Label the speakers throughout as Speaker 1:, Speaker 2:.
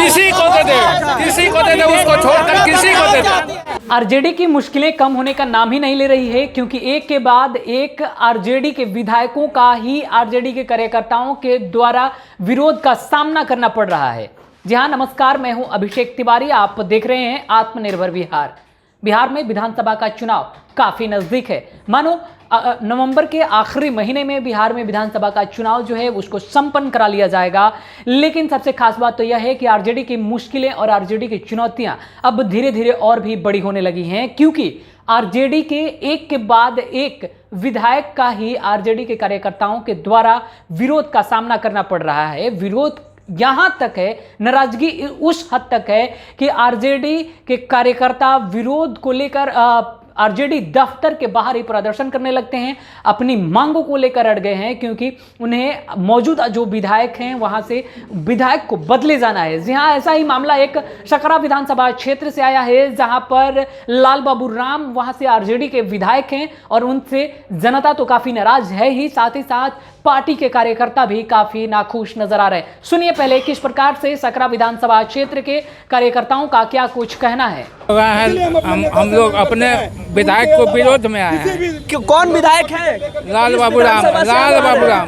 Speaker 1: किसी को दे दे, किसी को दे दे, उसको छोड़कर किसी को दे दे।
Speaker 2: आरजेडी की मुश्किलें कम होने का नाम ही नहीं ले रही है, क्योंकि एक के बाद एक आरजेडी के विधायकों का ही आरजेडी के कार्यकर्ताओं के द्वारा विरोध का सामना करना पड़ रहा है। जी हाँ, नमस्कार, मैं हूं अभिषेक तिवारी। आप देख रहे हैं आत्मनिर्भर बिहार। बिहार में विधानसभा का चुनाव काफी नजदीक है। मानो नवंबर के आखिरी महीने में बिहार में विधानसभा का चुनाव जो है उसको संपन्न करा लिया जाएगा। लेकिन सबसे खास बात तो यह है कि आरजेडी की मुश्किलें और आरजेडी की चुनौतियां अब धीरे धीरे और भी बड़ी होने लगी हैं, क्योंकि आरजेडी के एक के बाद एक विधायक का ही आरजेडी के कार्यकर्ताओं के द्वारा विरोध का सामना करना पड़ रहा है। विरोध यहां तक है, नाराजगी उस हद तक है कि आरजेडी के कार्यकर्ता विरोध को लेकर आरजेडी दफ्तर के बाहर ही प्रदर्शन करने लगते हैं, अपनी मांगों को लेकर अड़ गए हैं, क्योंकि उन्हें मौजूदा जो विधायक हैं वहां से विधायक को बदले जाना है। जी हां, ऐसा ही मामला एक सकरा विधानसभा क्षेत्र से आया है, जहां पर लाल बाबू राम वहां से आरजेडी के विधायक हैं और उनसे जनता तो काफी नाराज है ही, साथ ही साथ पार्टी के कार्यकर्ता भी काफी नाखुश नजर आ रहे हैं। सुनिए पहले किस प्रकार से सकरा विधानसभा क्षेत्र के कार्यकर्ताओं का क्या कुछ कहना है।
Speaker 1: हम लोग अपने विधायक को विरोध में आए हैं।
Speaker 3: कौन विधायक है?
Speaker 1: लाल बाबू राम, लाल बाबू राम,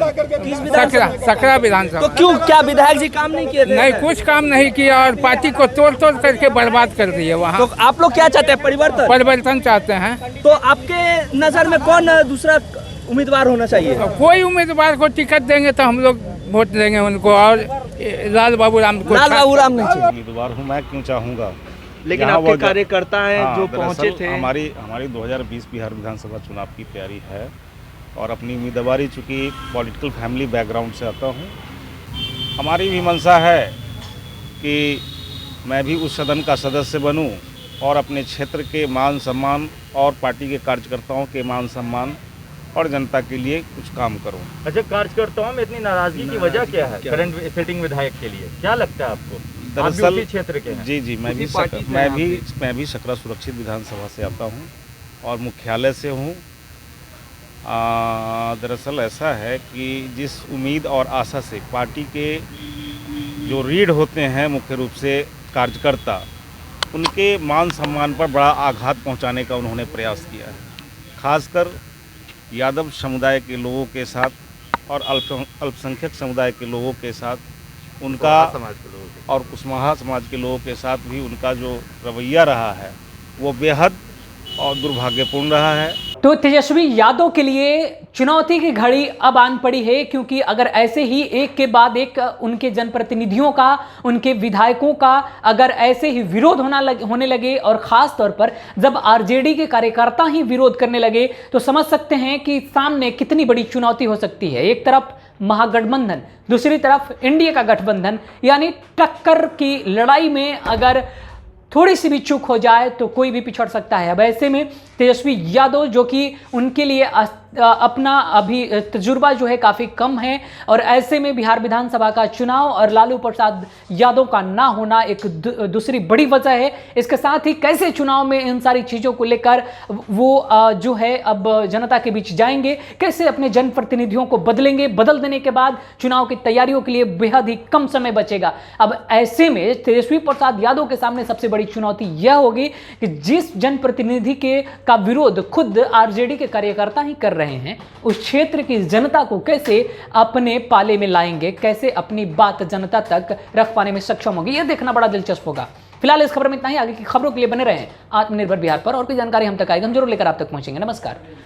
Speaker 1: सकरा विधानसभा।
Speaker 3: तो क्यों, क्या विधायक जी काम नहीं किए?
Speaker 1: नहीं, कुछ काम नहीं किया और पार्टी को तोड़ तोड़ करके बर्बाद कर दिए। वहाँ
Speaker 3: तो आप लोग क्या चाहते हैं?
Speaker 1: परिवर्तन चाहते हैं।
Speaker 3: तो आपके नजर में कौन दूसरा उम्मीदवार होना चाहिए?
Speaker 1: कोई उम्मीदवार को टिकट देंगे तो हम लोग वोट देंगे उनको, और लाल बाबू राम को।
Speaker 3: लाल बाबू राम नहीं चाहिए?
Speaker 4: उम्मीदवार हूँ मैं, क्यों चाहूँगा,
Speaker 3: लेकिन आपके कार्यकर्ता हैं जो पहुंचे थे।
Speaker 4: हमारी 2020 बिहार विधानसभा चुनाव की तैयारी है और अपनी उम्मीदवारी, चूँकि पॉलिटिकल फैमिली बैकग्राउंड से आता हूँ, हमारी भी मंशा है कि मैं भी उस सदन का सदस्य बनूं और अपने क्षेत्र के मान सम्मान और पार्टी के कार्यकर्ताओं के मान सम्मान और जनता के लिए कुछ काम करूं।
Speaker 5: अच्छा, कार्यकर्ताओं में इतनी नाराजगी की वजह क्या है? करंट सिटिंग विधायक के लिए क्या लगता है आपको?
Speaker 4: दरअसल
Speaker 5: क्षेत्र के हैं।
Speaker 4: जी, मैं भी सकरा सुरक्षित विधानसभा से आता हूं और मुख्यालय से हूं। दरअसल ऐसा है कि जिस उम्मीद और आशा से पार्टी के जो रीढ़ होते हैं मुख्य रूप से कार्यकर्ता, उनके मान सम्मान पर बड़ा आघात पहुंचाने का उन्होंने प्रयास किया है। खासकर यादव समुदाय के लोगों के साथ और अल्पसंख्यक समुदाय के लोगों के साथ उनका, और कुशवाहा समाज के लोगों के साथ भी उनका जो रवैया रहा है वो बेहद और दुर्भाग्यपूर्ण रहा है।
Speaker 2: तो तेजस्वी यादव के लिए चुनौती की घड़ी अब आन पड़ी है, क्योंकि अगर ऐसे ही एक के बाद एक उनके जनप्रतिनिधियों का, उनके विधायकों का अगर ऐसे ही विरोध होने लगे और ख़ास तौर पर जब आरजेडी के कार्यकर्ता ही विरोध करने लगे, तो समझ सकते हैं कि सामने कितनी बड़ी चुनौती हो सकती है। एक तरफ महागठबंधन, दूसरी तरफ इंडिया का गठबंधन, यानी टक्कर की लड़ाई में अगर थोड़ी सी भी चूक हो जाए तो कोई भी पिछड़ सकता है। अब ऐसे में तेजस्वी यादव, जो कि उनके लिए अपना अभी तजुर्बा जो है काफ़ी कम है, और ऐसे में बिहार विधानसभा का चुनाव और लालू प्रसाद यादव का ना होना एक दूसरी बड़ी वजह है। इसके साथ ही कैसे चुनाव में इन सारी चीज़ों को लेकर वो जो है अब जनता के बीच जाएंगे, कैसे अपने जनप्रतिनिधियों को बदलेंगे, बदल देने के बाद चुनाव की तैयारियों के लिए बेहद ही कम समय बचेगा। अब ऐसे में तेजस्वी प्रसाद यादव के सामने सबसे बड़ी चुनौती यह होगी कि जिस जनप्रतिनिधि का विरोध खुद आरजेडी के कार्यकर्ता ही कर रहे हैं, उस क्षेत्र की जनता को कैसे अपने पाले में लाएंगे, कैसे अपनी बात जनता तक रख पाने में सक्षम होगी, यह देखना बड़ा दिलचस्प होगा। फिलहाल इस खबर में इतना ही। आगे की खबरों के लिए बने रहें आत्मनिर्भर बिहार पर, और कोई जानकारी हम तक आएगी हम जरूर लेकर आप तक पहुंचेंगे। नमस्कार।